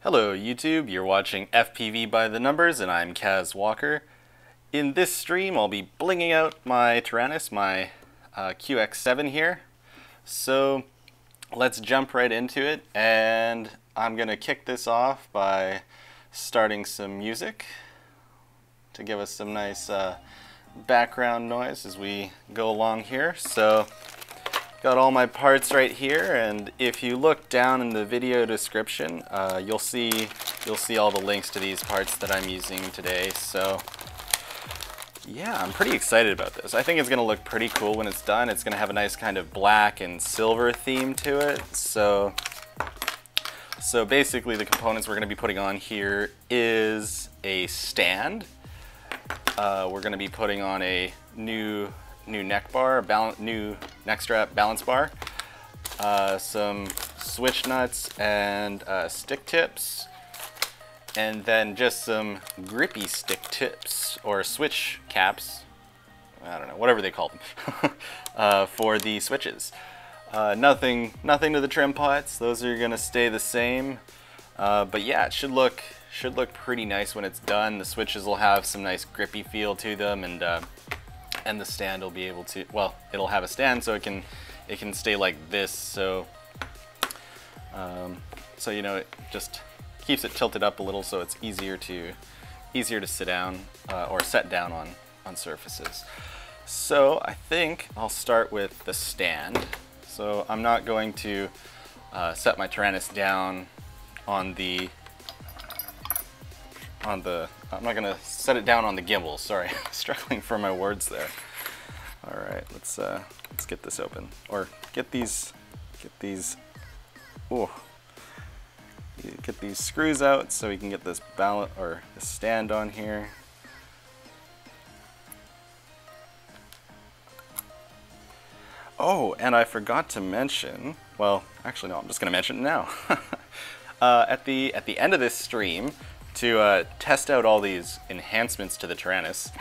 Hello YouTube, you're watching FPV by the Numbers and I'm Kaz Walker. In this stream I'll be blinging out my Taranis, my QX7 here. So let's jump right into it, and I'm going to kick this off by starting some music to give us some nice background noise as we go along here. So got all my parts right here, and if you look down in the video description, you'll see all the links to these parts that I'm using today. So yeah, I'm pretty excited about this. I think it's going to look pretty cool when it's done. It's going to have a nice kind of black and silver theme to it. So basically the components we're going to be putting on here is a stand. We're going to be putting on a new neck bar, new neck strap balance bar, some switch nuts and stick tips, and then just some grippy stick tips or switch caps, I don't know, whatever they call them, for the switches. Nothing to the trim pots, those are gonna stay the same, but yeah, it should look pretty nice when it's done. The switches will have some nice grippy feel to them, and the stand will be able to, well, it'll have a stand so it can stay like this, so you know, it just keeps it tilted up a little so it's easier to sit down or set down on surfaces. So I think I'll start with the stand. So I'm not going to set my Taranis down I'm not going to set it down on the gimbal. Sorry, struggling for my words there. All right, let's get this open, or get these screws out so we can get this this stand on here. Oh, and I forgot to mention. Well, actually, no. I'm just going to mention it now. At the end of this stream, to test out all these enhancements to the Taranis,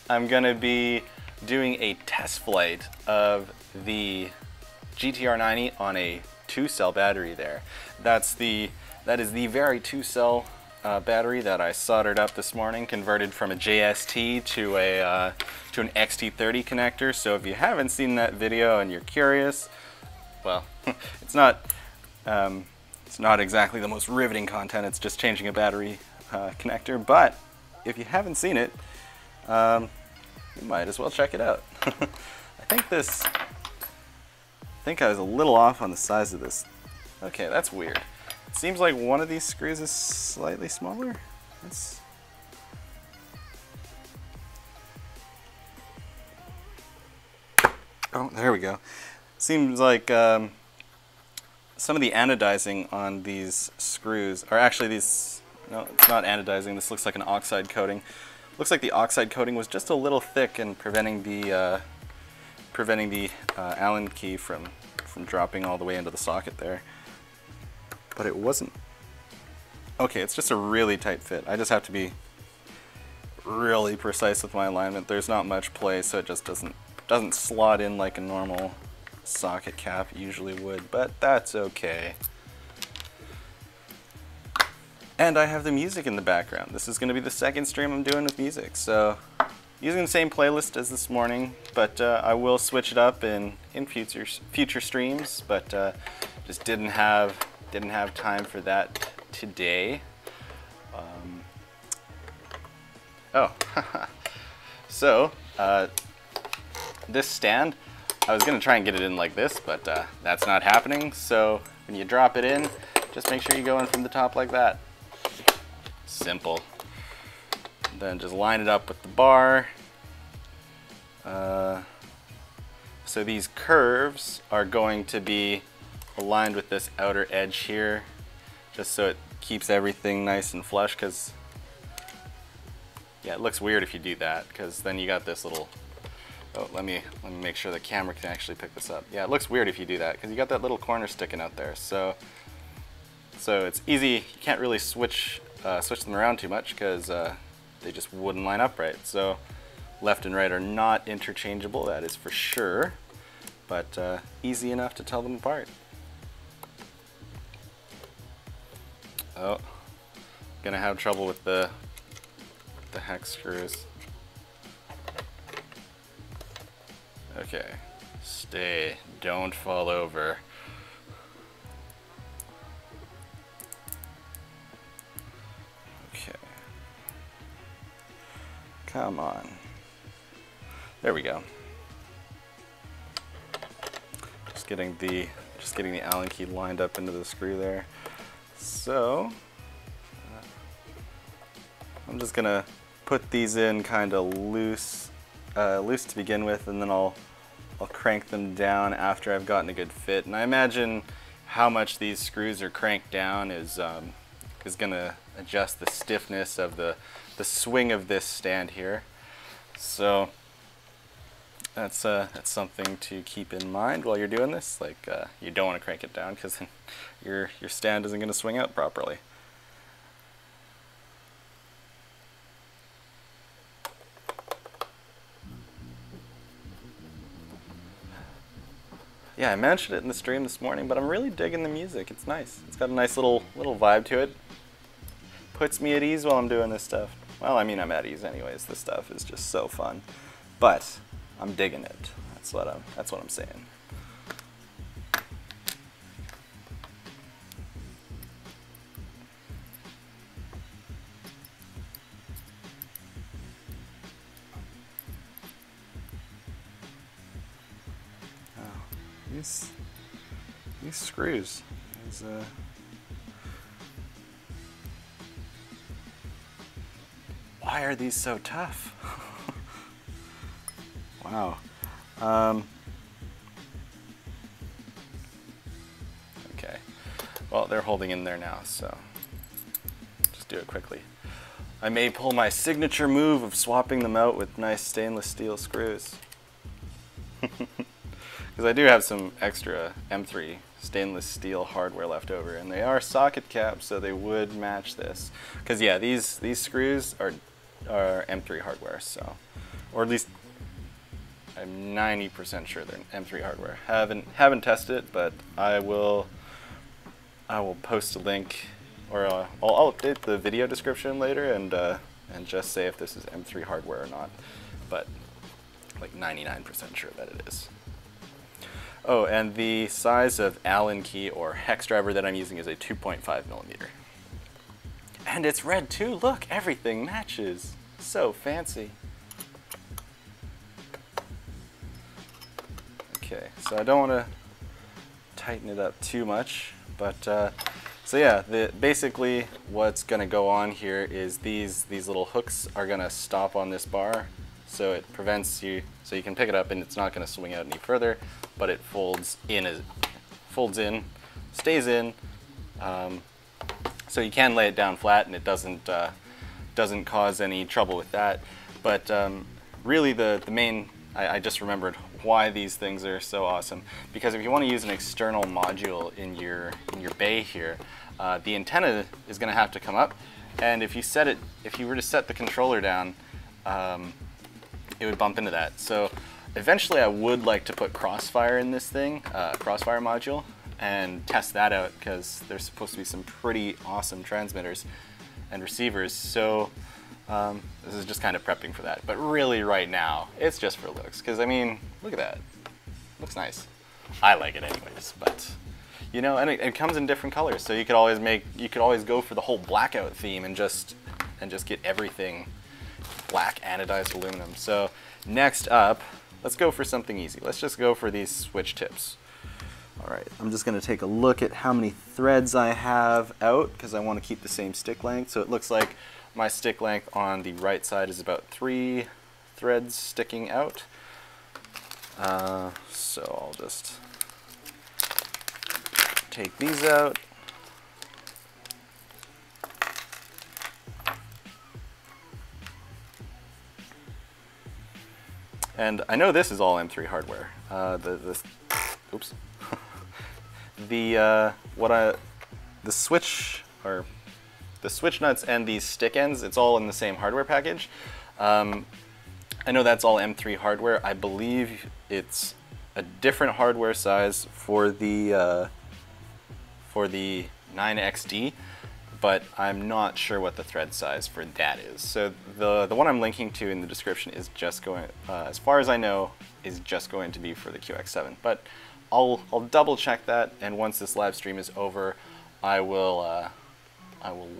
I'm going to be doing a test flight of the GT-R90 on a 2-cell battery there. That is the very 2-cell battery that I soldered up this morning, converted from a JST to an XT30 connector. So if you haven't seen that video and you're curious, well, it's not exactly the most riveting content. It's just changing a battery connector. But if you haven't seen it, you might as well check it out. I think I was a little off on the size of this. Okay, that's weird. It seems like one of these screws is slightly smaller. Oh, there we go. Seems like some of the anodizing on these screws are actually these. No, it's not anodizing. This looks like an oxide coating. Looks like the oxide coating was just a little thick and preventing the Allen key from dropping all the way into the socket there. But it wasn't. Okay, it's just a really tight fit. I just have to be really precise with my alignment. There's not much play, so it just doesn't slot in like a normal socket cap usually would, but that's okay. And I have the music in the background. This is going to be the second stream I'm doing with music, so using the same playlist as this morning, but I will switch it up in future streams, but just didn't have time for that today. So this stand, I was going to try and get it in like this, but that's not happening. So when you drop it in, just make sure you go in from the top like that. Simple. Then just line it up with the bar. So these curves are going to be aligned with this outer edge here, just so it keeps everything nice and flush, because yeah, it looks weird if you do that, because then you got this little, oh, let me make sure the camera can actually pick this up. Yeah, it looks weird if you do that, because you got that little corner sticking out there. So it's easy. You can't really switch them around too much, because they just wouldn't line up right. So left and right are not interchangeable, that is for sure, but easy enough to tell them apart. Oh, gonna have trouble with the hex screws. Okay, stay, don't fall over. Okay. Come on. There we go. Just getting the Allen key lined up into the screw there. So I'm just gonna put these in kind of loose to begin with, and then I'll crank them down after I've gotten a good fit. And I imagine how much these screws are cranked down is gonna adjust the stiffness of the swing of this stand here. So that's something to keep in mind while you're doing this. Like you don't want to crank it down because then your stand isn't going to swing out properly. Yeah, I mentioned it in the stream this morning, but I'm really digging the music. It's nice. It's got a nice little vibe to it. Puts me at ease while I'm doing this stuff. Well, I mean, I'm at ease anyways. This stuff is just so fun. But I'm digging it. That's what I'm saying. These screws is why are these so tough? Wow. Okay. Well, they're holding in there now, so just do it quickly. I may pull my signature move of swapping them out with nice stainless steel screws. Because I do have some extra M3 stainless steel hardware left over, and they are socket caps, so they would match this. Because yeah, these screws are M3 hardware, so, or at least I'm 90% sure they're M3 hardware. Haven't tested it, but I will post a link, or I'll update the video description later and just say if this is M3 hardware or not. But like 99% sure that it is. Oh, and the size of Allen key or hex driver that I'm using is a 2.5 millimeter. And it's red too, look, everything matches. So fancy. Okay, so I don't want to tighten it up too much, but so yeah, basically what's going to go on here is these little hooks are going to stop on this bar, so it prevents you, so you can pick it up and it's not going to swing out any further, but it folds in, stays in, so you can lay it down flat and it doesn't cause any trouble with that. But really the main, I just remembered why these things are so awesome, because if you want to use an external module in your bay here, the antenna is going to have to come up, and if you were to set the controller down, it would bump into that. So eventually I would like to put Crossfire in this thing, Crossfire module, and test that out, because there's supposed to be some pretty awesome transmitters and receivers. So this is just kind of prepping for that. But really right now, it's just for looks, because I mean, look at that. Looks nice. I like it anyways, but you know, and it comes in different colors, so you could always go for the whole blackout theme and just get everything black anodized aluminum. So next up, let's go for something easy. Let's just go for these switch tips. All right, I'm just going to take a look at how many threads I have out, because I want to keep the same stick length. So it looks like my stick length on the right side is about 3 threads sticking out. So I'll just take these out. And I know this is all M3 hardware. Oops. The switch nuts and these stick ends, it's all in the same hardware package. I know that's all M3 hardware. I believe it's a different hardware size for the 9XD, but I'm not sure what the thread size for that is. So the one I'm linking to in the description is just going, as far as I know, is just going to be for the QX7. But I'll double check that, and once this live stream is over, I will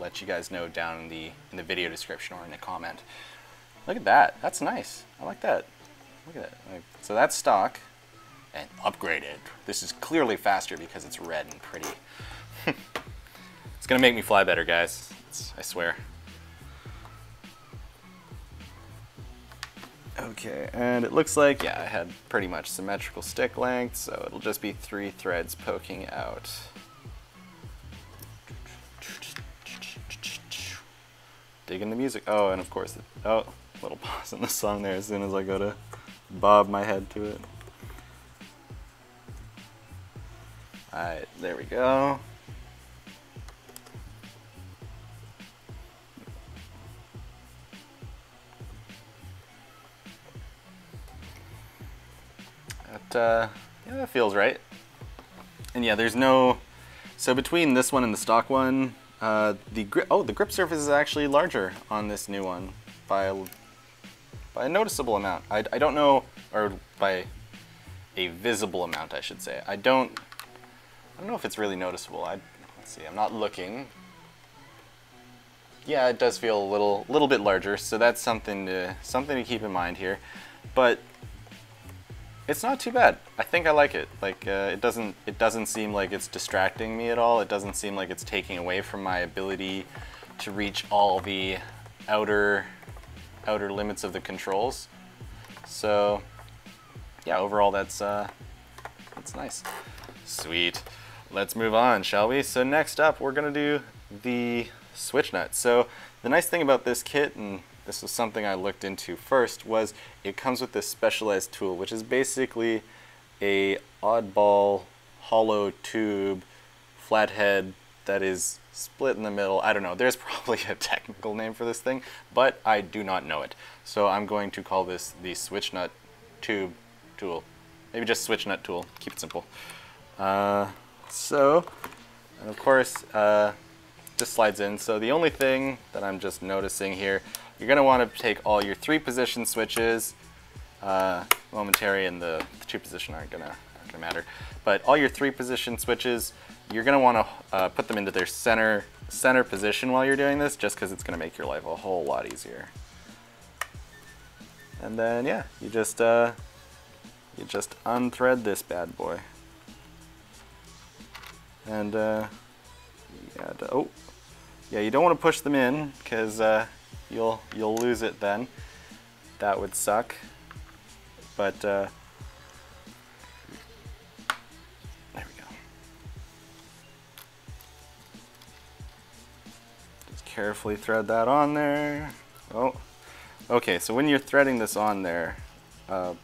let you guys know down in the video description or in a comment. Look at that. That's nice. I like that. Look at that. So that's stock and upgraded. This is clearly faster because it's red and pretty. It's gonna make me fly better, guys. I swear. Okay, and it looks like, yeah, I had pretty much symmetrical stick length, so it'll just be 3 threads poking out. Digging the music. Oh, and of course, oh, little pause in the song there as soon as I go to bob my head to it. Alright, there we go. Yeah, that feels right. And yeah, there's no, so between this one and the stock one, the grip surface is actually larger on this new one by a noticeable amount. I don't know, or by a visible amount, I should say. I don't know if it's really noticeable. Let's see, I'm not looking. Yeah, it does feel a little bit larger, so that's something to keep in mind here. But it's not too bad. I think I like it. Like it doesn't seem like it's distracting me at all. It doesn't seem like it's taking away from my ability to reach all the outer limits of the controls. So yeah, overall that's nice. Sweet. Let's move on, shall we? So next up, we're gonna do the switch nut. So the nice thing about this kit, and this was something I looked into first, was it comes with this specialized tool, which is basically a oddball hollow tube flathead that is split in the middle. I don't know, there's probably a technical name for this thing, but I do not know it. So I'm going to call this the switch nut tube tool. Maybe just switch nut tool, keep it simple. And of course, just slides in. So the only thing that I'm just noticing here, you're going to want to take all your 3-position switches, momentary and the 2-position aren't gonna matter, but all your 3-position switches, you're going to want to put them into their center position while you're doing this, just because it's going to make your life a whole lot easier. And then yeah, you just unthread this bad boy. And yeah, you don't want to push them in because you'll lose it then. That would suck. But there we go. Just carefully thread that on there. Oh, okay. So when you're threading this on there,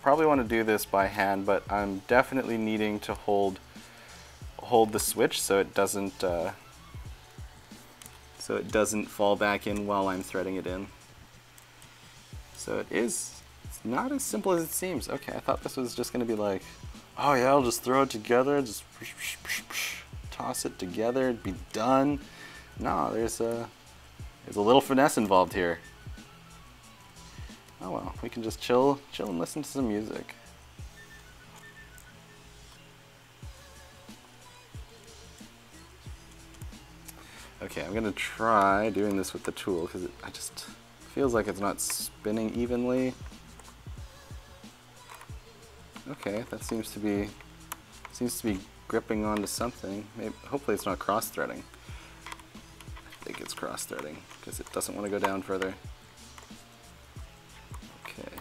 probably want to do this by hand, but I'm definitely needing to hold the switch so it doesn't fall back in while I'm threading it in. So it's not as simple as it seems. Okay, I thought this was just going to be like, oh yeah, I'll just throw it together, just toss it together, it'd be done. No, there's a little finesse involved here. Oh well, we can just chill and listen to some music. Okay, I'm gonna try doing this with the tool because it just feels like it's not spinning evenly. Okay, that seems to be gripping onto something. Maybe, hopefully it's not cross-threading. I think it's cross-threading because it doesn't want to go down further. Okay.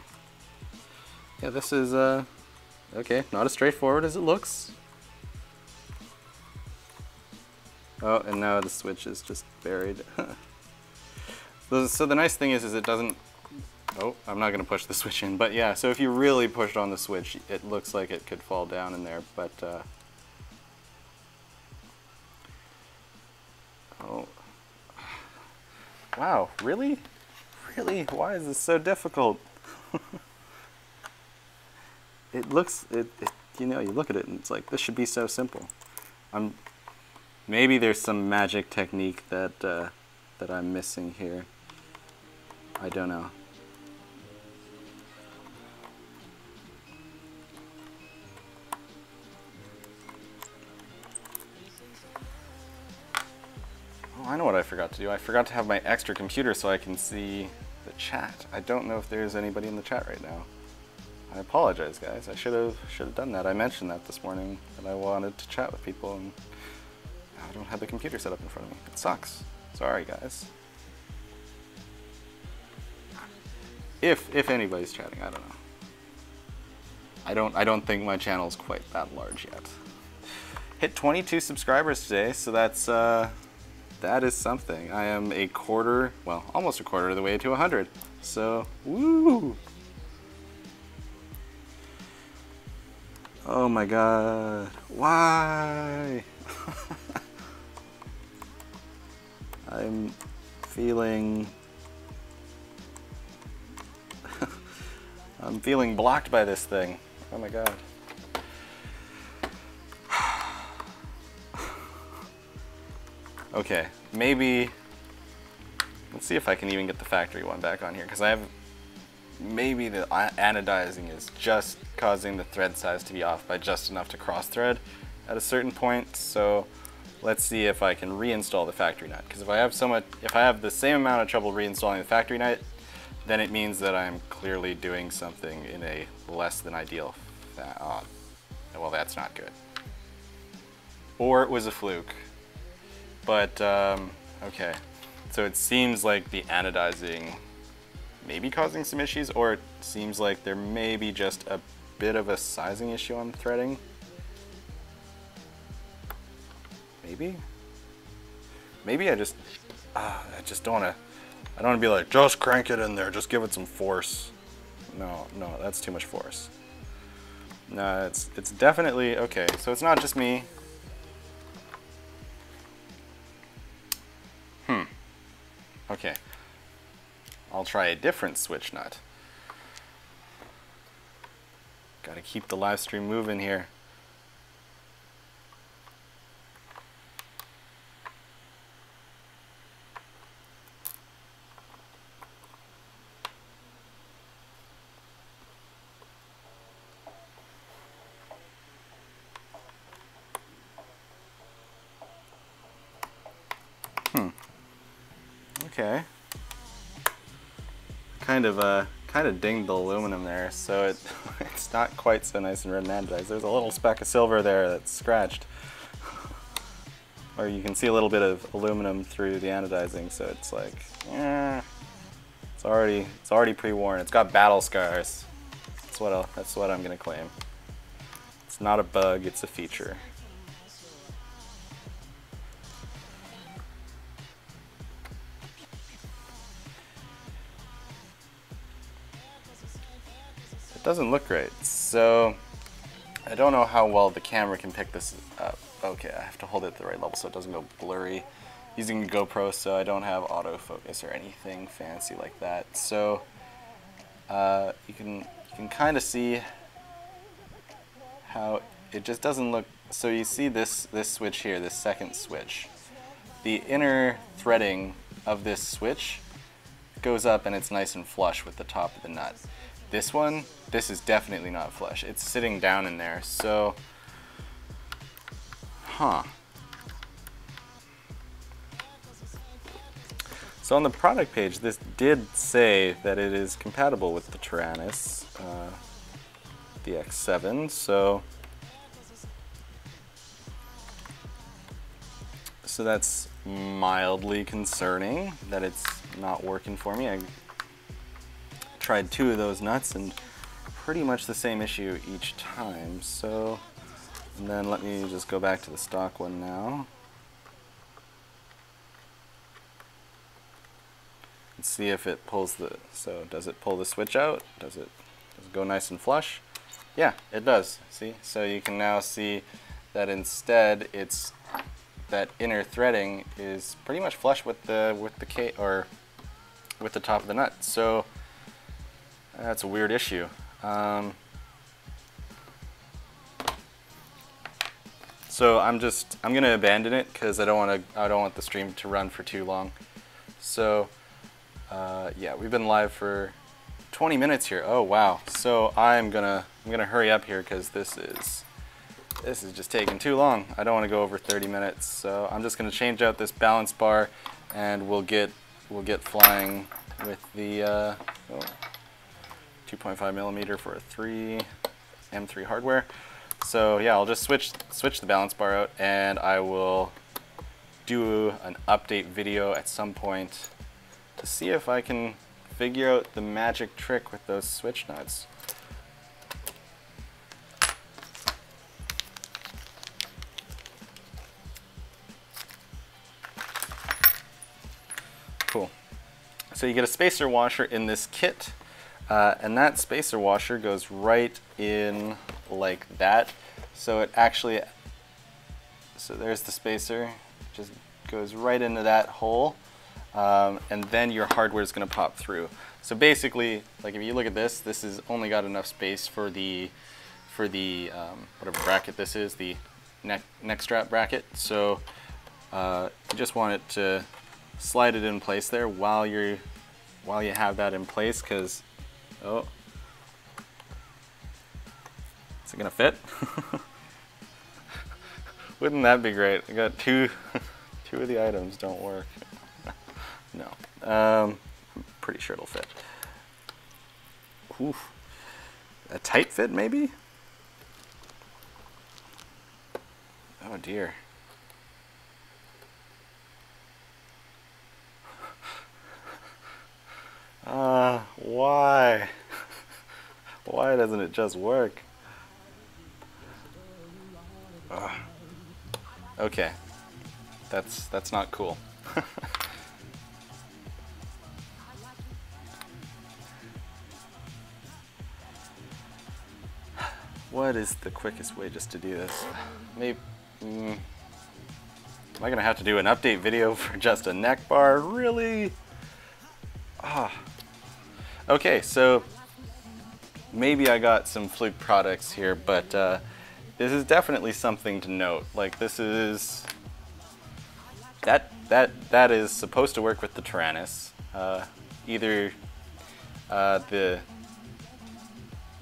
Yeah, this is okay, not as straightforward as it looks. Oh, and now the switch is just buried. So the nice thing is it doesn't, oh, I'm not going to push the switch in, but yeah, so if you really push on the switch, it looks like it could fall down in there, but, oh, wow, really? Really? Why is this so difficult? It looks, you know, you look at it and it's like, this should be so simple. Maybe there's some magic technique that that I'm missing here. I don't know. Oh, I know what I forgot to do. I forgot to have my extra computer so I can see the chat. I don't know if there's anybody in the chat right now. I apologize, guys. I should have done that. I mentioned that this morning that I wanted to chat with people, and I don't have the computer set up in front of me. It sucks. Sorry, guys. If anybody's chatting, I don't know. I don't think my channel's quite that large yet. Hit 22 subscribers today, so that's that is something. I am a quarter, well, almost a quarter of the way to 100. So, woo! Oh my god. Why? I'm feeling I'm feeling blocked by this thing. Oh my god. Okay, maybe let's see if I can even get the factory one back on here, because I have maybe the anodizing is just causing the thread size to be off by just enough to cross thread at a certain point. So let's see if I can reinstall the factory nut, because if I have the same amount of trouble reinstalling the factory nut, then it means that I'm clearly doing something in a less than ideal well, that's not good. Or it was a fluke. But okay, so it seems like the anodizing may be causing some issues, or it seems like there may be just a bit of a sizing issue on the threading. Maybe I just don't want to. I don't want to be like, just crank it in there, just give it some force. No, that's too much force. No, it's definitely okay. So it's not just me. Okay, I'll try a different switch nut. Gotta keep the live stream moving here. Okay. Kind of dinged the aluminum there, so it's not quite so nice and red and anodized. There's a little speck of silver there that's scratched. Or you can see a little bit of aluminum through the anodizing, so it's like, it's already pre-worn. It's got battle scars. That's what I'm gonna claim. It's not a bug, it's a feature. It doesn't look great, so I don't know how well the camera can pick this up. Okay, I have to hold it at the right level so it doesn't go blurry. Using a GoPro, so I don't have autofocus or anything fancy like that. So you can kind of see how it just doesn't look. So you see this switch here, this second switch. The inner threading of this switch goes up and it's nice and flush with the top of the nut. This one, this is definitely not flush. It's sitting down in there, so, So on the product page, this did say that it is compatible with the Taranis, the X7, so that's mildly concerning that it's not working for me. I tried 2 of those nuts and pretty much the same issue each time. So, and then let me just go back to the stock one now. Let's see if it pulls so does it pull the switch out? Does it go nice and flush? Yeah, it does. See? So you can now see that instead it's that inner threading is pretty much flush with the with the top of the nut. So that's a weird So I'm gonna abandon it because I don't want the stream to run for too long. So yeah, we've been live for 20 minutes here. Oh wow. So I'm gonna hurry up here because this is just taking too long. I don't want to go over 30 minutes. So I'm just gonna change out this balance bar, and we'll get flying with the 2.5 millimeter for a M3 hardware. So yeah, I'll just switch the balance bar out, and I will do an update video at some point to see if I can figure out the magic trick with those switch nuts. Cool. So you get a spacer washer in this kit, and that spacer washer goes right in like that. So it actually, so there's the spacer, just goes right into that hole, and then your hardware is going to pop through. So basically, like if you look at this, this has only got enough space for the whatever bracket this is, the neck strap bracket. So you just want it to slide it in place there while you have that in place, because oh, is it gonna fit? Wouldn't that be great? I got two of the items don't work. No, I'm pretty sure it'll fit. Oof. A tight fit maybe? Oh dear. Why? Why doesn't it just work? Okay, that's not cool. What is the quickest way just to do this? Maybe. Am I gonna have to do an update video for just a neck bar? Really? Okay, so maybe I got some fluke products here, but this is definitely something to note. Like this is that is supposed to work with the Taranis, either the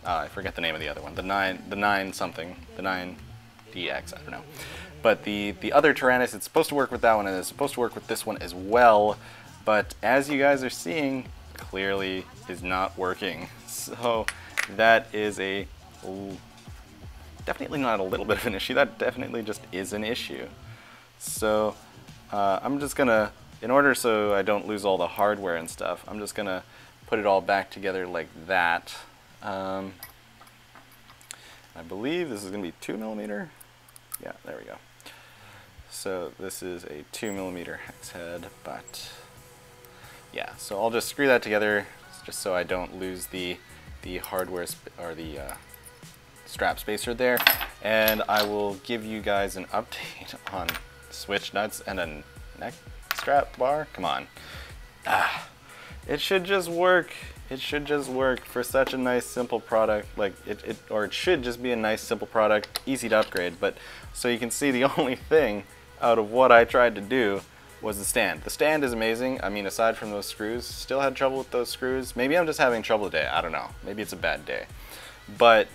I forget the name of the other one, the 9 something, the 9DX, I don't know. But the other Taranis, it's supposed to work with that one, and it's supposed to work with this one as well. But as you guys are seeing, clearly is not working. So that is a definitely not a little bit of an issue. That definitely just is an issue. So I'm just gonna, in order so I don't lose all the hardware and stuff, I'm just gonna put it all back together like that. I believe this is gonna be 2 millimeter. Yeah, there we go. So this is a 2 millimeter hex head, but yeah, so I'll just screw that together just so I don't lose the hardware or the strap spacer there, and I will give you guys an update on switch nuts and a neck strap bar. Come on. It should just work. It should just work for such a nice simple product. Like it should just be a nice simple product, easy to upgrade. But so you can see, the only thing out of what I tried to do was the stand. The stand is amazing. I mean, aside from those screws, still had trouble with those screws. Maybe I'm just having trouble today. I don't know. Maybe it's a bad day. But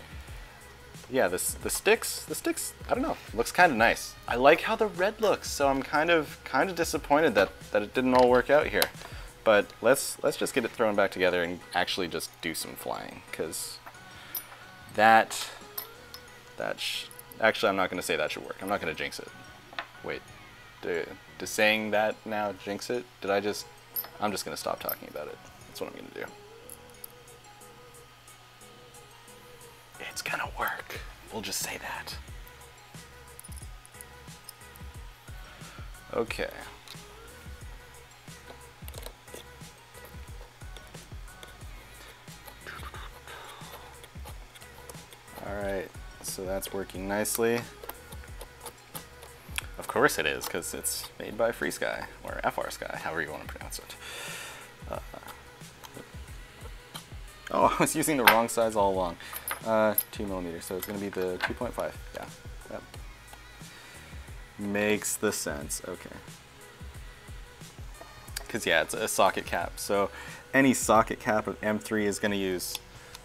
yeah, the sticks, I don't know, looks kind of nice. I like how the red looks, so I'm kind of disappointed that it didn't all work out here. But let's just get it thrown back together and actually just do some flying, because actually I'm not going to say that should work. I'm not going to jinx it. Wait, does saying that now jinx it? I'm just going to stop talking about it. That's what I'm going to do. It's going to work. We'll just say that. Okay. Alright, so that's working nicely. Of course it is, because it's made by Free Sky, or FR Sky, however you want to pronounce it. Oh, I was using the wrong size all along. 2 millimeters, so it's going to be the 2.5. Yeah. Yep. Makes the sense, okay. Because yeah, it's a socket cap. So any socket cap of M3 is going to use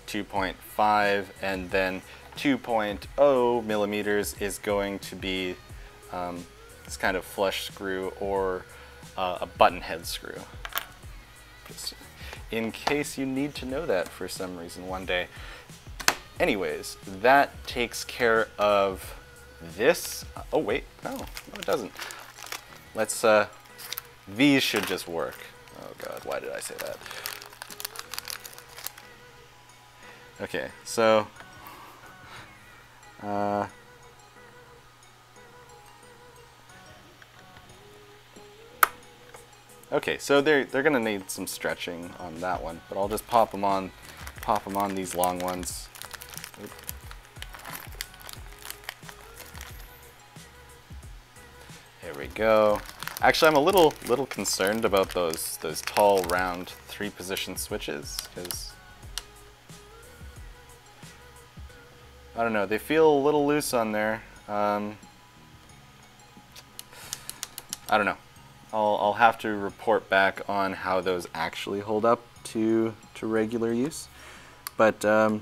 2.5, and then 2.0 millimeters is going to be this kind of flush screw or a button head screw. Just in case you need to know that for some reason one day. Anyways, that takes care of this. Oh wait, no it doesn't. Let's, these should just work. Oh god, why did I say that? Okay, so, okay, so they're gonna need some stretching on that one, but I'll just pop them on these long ones. Oop. There we go. Actually, I'm a little concerned about those tall, round 3-position switches, because I don't know, they feel a little loose on there. I don't know. I'll have to report back on how those actually hold up to regular use. But oh,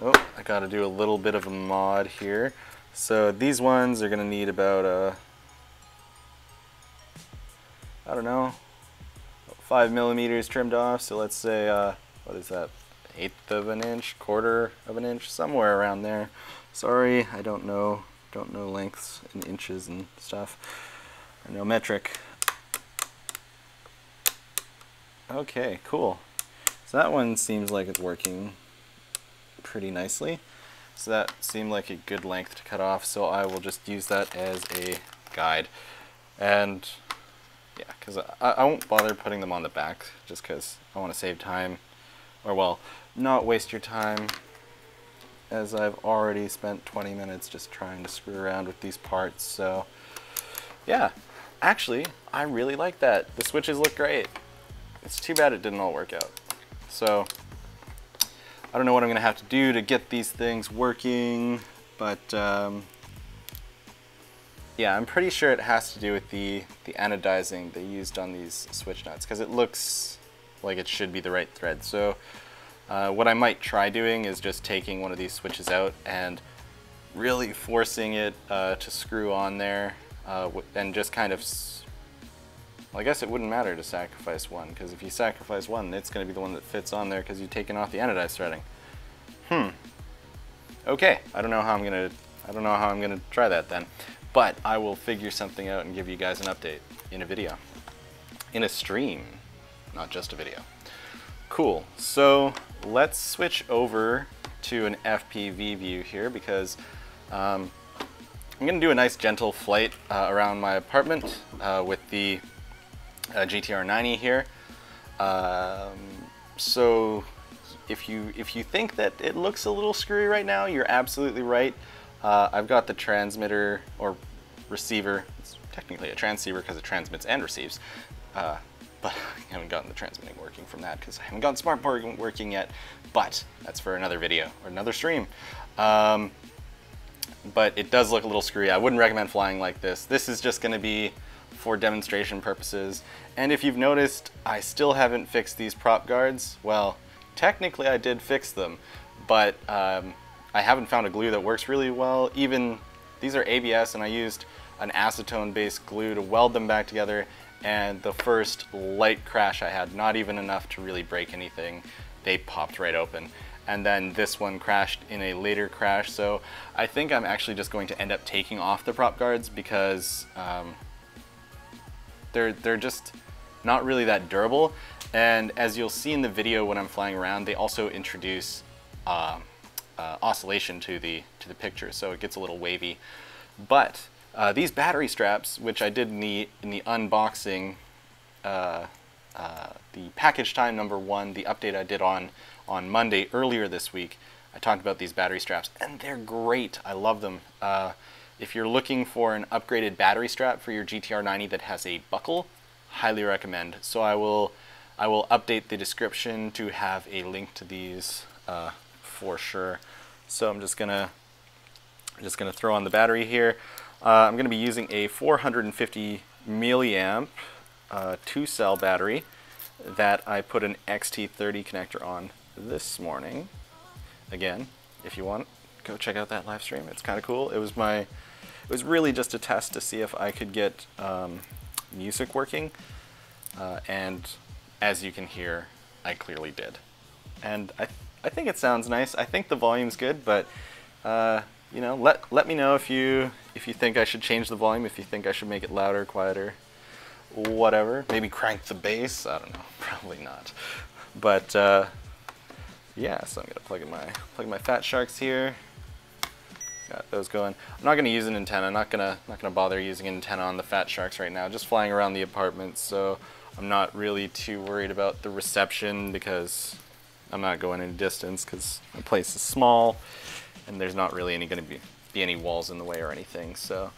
I got to do a little bit of a mod here. So these ones are going to need about I don't know, 5 millimeters trimmed off. So let's say what is that? 1/8 of an inch, 1/4 of an inch, somewhere around there. Sorry, I don't know lengths in inches and stuff. I know metric. Okay, cool. So that one seems like it's working pretty nicely. So that seemed like a good length to cut off, so I will just use that as a guide. And yeah, because I won't bother putting them on the back just because I want to save time, or well, not waste your time, as I've already spent 20 minutes just trying to screw around with these parts. So yeah, actually I really like that. The switches look great. It's too bad it didn't all work out. So I don't know what I'm gonna have to do to get these things working, but yeah, I'm pretty sure it has to do with the anodizing they used on these switch nuts, because it looks like it should be the right thread. So what I might try doing is just taking one of these switches out and really forcing it to screw on there, and just kind of, well, I guess it wouldn't matter to sacrifice one, because if you sacrifice one, it's going to be the one that fits on there because you've taken off the anodized threading. Okay, I don't know how I'm gonna try that then, but I will figure something out and give you guys an update in a video, in a stream, not just a video. Cool. So let's switch over to an FPV view here, because I'm going to do a nice gentle flight around my apartment with the GT-R90 here. So if you think that it looks a little screwy right now, you're absolutely right. I've got the transmitter or receiver. It's technically a transceiver because it transmits and receives. But I haven't gotten the transmitting working from that because I haven't gotten smart board working yet, but that's for another video or another stream. But it does look a little screwy. I wouldn't recommend flying like this. This is just going to be for demonstration purposes. And if you've noticed, I still haven't fixed these prop guards. Well, technically I did fix them, but I haven't found a glue that works really well. Even these are ABS, and I used an acetone based glue to weld them back together, and the first light crash I had, not even enough to really break anything, they popped right open. And then this one crashed in a later crash, so I think I'm actually just going to end up taking off the prop guards because they're just not really that durable. And as you'll see in the video when I'm flying around, they also introduce oscillation to the picture, so it gets a little wavy. But these battery straps, which I did in the unboxing, the package time #1, the update I did on Monday earlier this week, I talked about these battery straps, and they're great. I love them. If you're looking for an upgraded battery strap for your GT-R90 that has a buckle, highly recommend. So I will update the description to have a link to these for sure. So I'm just gonna I'm just going to throw on the battery here. I'm going to be using a 450 milliamp 2-cell battery that I put an XT30 connector on this morning. Again, if you want, go check out that live stream. It's kind of cool. It was really just a test to see if I could get music working, and as you can hear, I clearly did. And I think it sounds nice. I think the volume's good, but you know, let me know if you think I should change the volume, if you think I should make it louder, quieter, whatever. Maybe crank the bass. I don't know. Probably not. But yeah, so I'm gonna plug in my Fat Sharks here. Got those going. I'm not gonna use an antenna. I'm not gonna bother using an antenna on the Fat Sharks right now. Just flying around the apartment, so I'm not really too worried about the reception because I'm not going any distance because the place is small and there's not really going to be any walls in the way or anything. So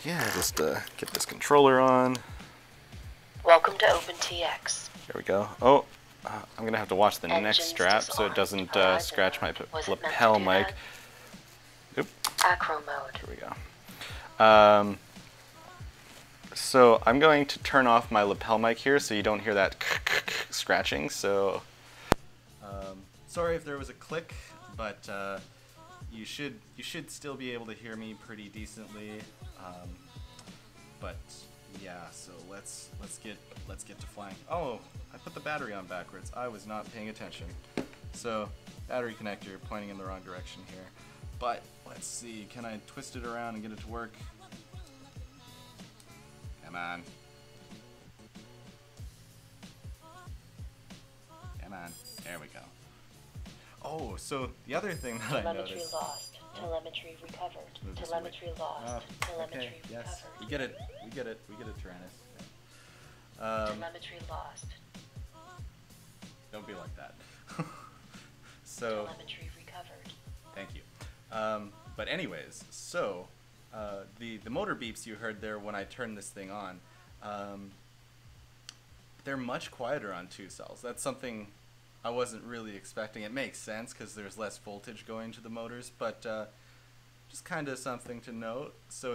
yeah, just get this controller on. Welcome to OpenTX. There we go. Oh, I'm gonna have to watch the next strap so it doesn't scratch my lapel mic. Oop. Acro mode. Here we go. So I'm going to turn off my lapel mic here so you don't hear that scratching. So sorry if there was a click, but you should still be able to hear me pretty decently. But yeah, so let's get to flying. Oh, I put the battery on backwards. I was not paying attention. So battery connector pointing in the wrong direction here. But let's see, can I twist it around and get it to work? Come on. Come on. There we go. Oh, so the other thing that I noticed. Telemetry lost. Telemetry recovered. Telemetry lost. Telemetry okay, recovered. yes, we get it. We get it. We get it, Taranis. Telemetry lost. Don't be like that. So. Telemetry recovered. Thank you. But anyways, so the motor beeps you heard there when I turned this thing on, they're much quieter on 2 cells. That's something I wasn't really expecting. It makes sense because there's less voltage going to the motors, but just kind of something to note. So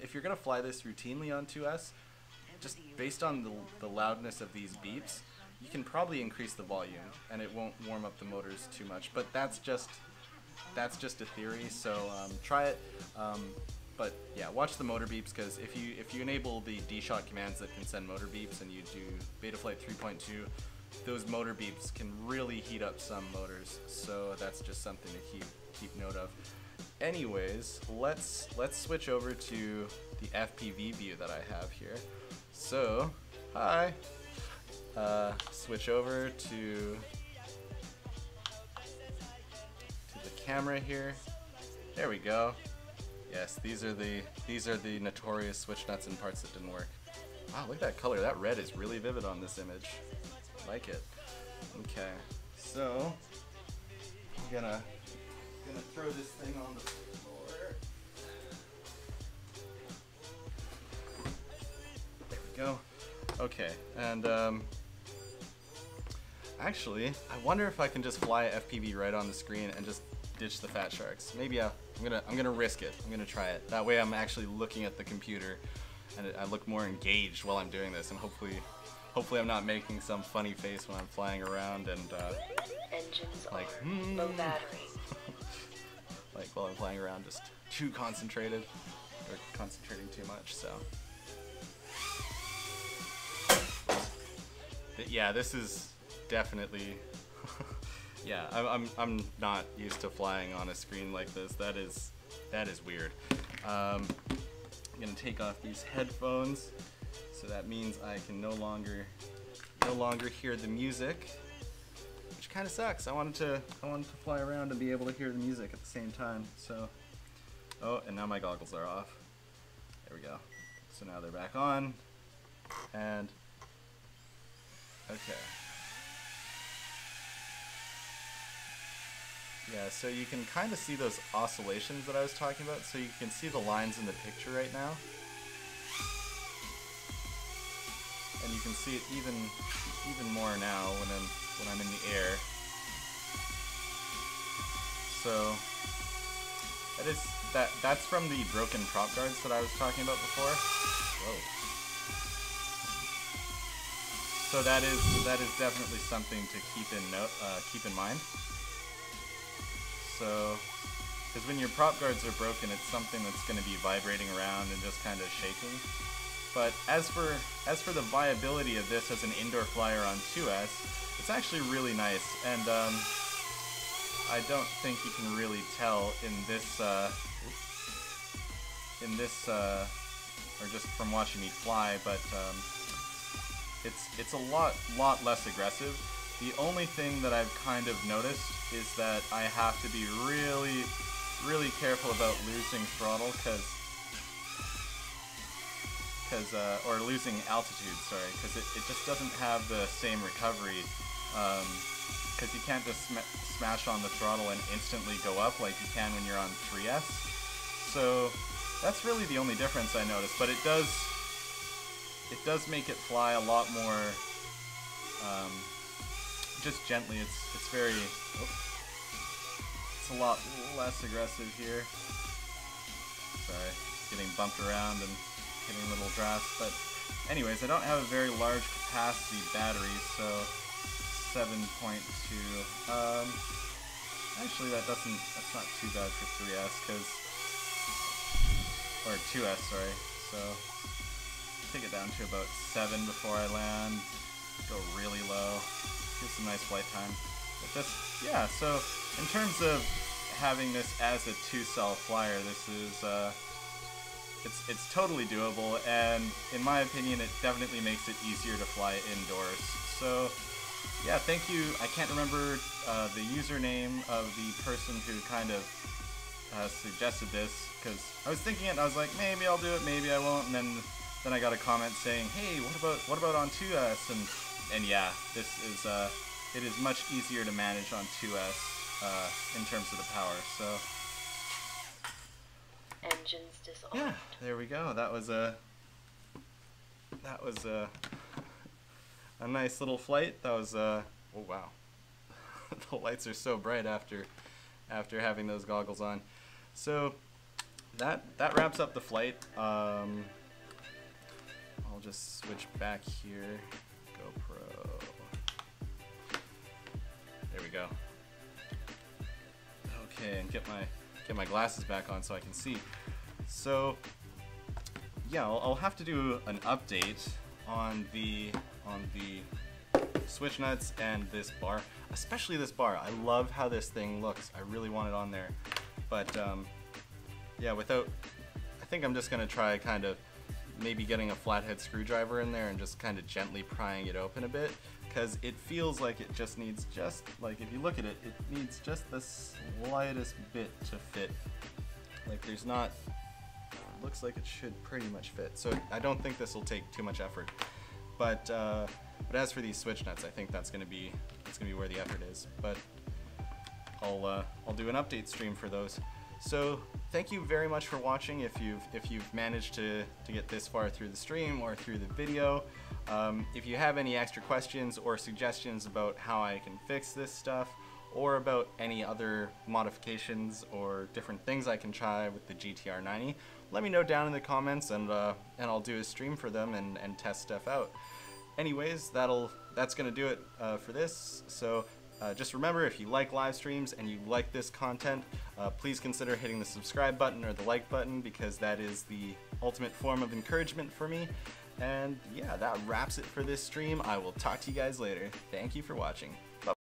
if you're going to fly this routinely on 2S, just based on the loudness of these beeps, you can probably increase the volume and it won't warm up the motors too much. But that's just a theory, so try it. But yeah, watch the motor beeps, because if you enable the D-Shot commands that can send motor beeps and you do Betaflight 3.2, those motor beeps can really heat up some motors. So that's just something to keep note of. Anyways, let's switch over to the FPV view that I have here. So, hi. Switch over to the camera here. There we go. Yes, these are the notorious switch nuts and parts that didn't work. Wow, look at that color. That red is really vivid on this image. I like it. Okay, so I'm gonna throw this thing on the floor. There we go. Okay, and actually, I wonder if I can just fly FPV right on the screen and just ditch the Fat Sharks. Maybe I'm gonna risk it. I'm gonna try it. That way I'm actually looking at the computer and I look more engaged while I'm doing this, and hopefully I'm not making some funny face when I'm flying around and Engines like low battery. like while I'm flying around just too concentrated or concentrating too much. So yeah, this is definitely yeah, I'm not used to flying on a screen like this. That is weird. I'm gonna take off these headphones, so that means I can no longer hear the music, which kind of sucks. I wanted to fly around and be able to hear the music at the same time. So, oh, and now my goggles are off. There we go. So now they're back on, and okay. Yeah, so you can kind of see those oscillations that I was talking about. So you can see the lines in the picture right now. And you can see it even more now when I'm in the air. So That's from the broken prop guards that I was talking about before. Whoa. So that is definitely something to keep in mind. So, because when your prop guards are broken, it's something that's going to be vibrating around and just kind of shaking. But as for the viability of this as an indoor flyer on 2S, it's actually really nice, and I don't think you can really tell in this, or just from watching me fly, but it's a lot less aggressive. The only thing that I've kind of noticed is that I have to be really careful about losing throttle, or losing altitude, sorry, because it just doesn't have the same recovery, because you can't just smash on the throttle and instantly go up like you can when you're on 3S. So that's really the only difference I noticed, but it does make it fly a lot more, just gently. It's very, it's a lot less aggressive here. Sorry, getting bumped around and hitting little drafts, but anyways, I don't have a very large capacity battery, so 7.2. Actually, that's not too bad for 3S, or 2S, sorry. So take it down to about 7 before I land. Go really low. Get some nice flight time. But just, yeah. So in terms of having this as a 2-cell flyer, this is it's totally doable, and in my opinion, it definitely makes it easier to fly indoors. So yeah, thank you. I can't remember the username of the person who kind of suggested this, because I was thinking it and I was like, maybe I'll do it, maybe I won't, and then I got a comment saying, hey, what about on 2S? And yeah, this is it is much easier to manage on 2S in terms of the power. So Engines disarmed. yeah, there we go. That was a nice little flight. That was oh wow, the lights are so bright after having those goggles on. So that wraps up the flight. I'll just switch back here. GoPro. There we go. Okay, and get my glasses back on so I can see. So yeah, I'll have to do an update on the switch nuts and this bar, especially this bar. I love how this thing looks. I really want it on there, but yeah, I think I'm just gonna try kind of maybe getting a flathead screwdriver in there and just kind of gently prying it open a bit, because it feels like it just needs, just like if you look at it, it needs just the slightest bit to fit. Like there's not, it looks like it should pretty much fit. So I don't think this will take too much effort. But as for these switch nuts, I think that's gonna be where the effort is. But I'll do an update stream for those. So thank you very much for watching. If you've managed to get this far through the stream or through the video, if you have any extra questions or suggestions about how I can fix this stuff, or about any other modifications or different things I can try with the GT-R90, let me know down in the comments, and I'll do a stream for them and test stuff out. Anyways, that's gonna do it for this. So just remember, if you like live streams and you like this content, please consider hitting the subscribe button or the like button, because that is the ultimate form of encouragement for me. And yeah, that wraps it for this stream. I will talk to you guys later. Thank you for watching. Bye.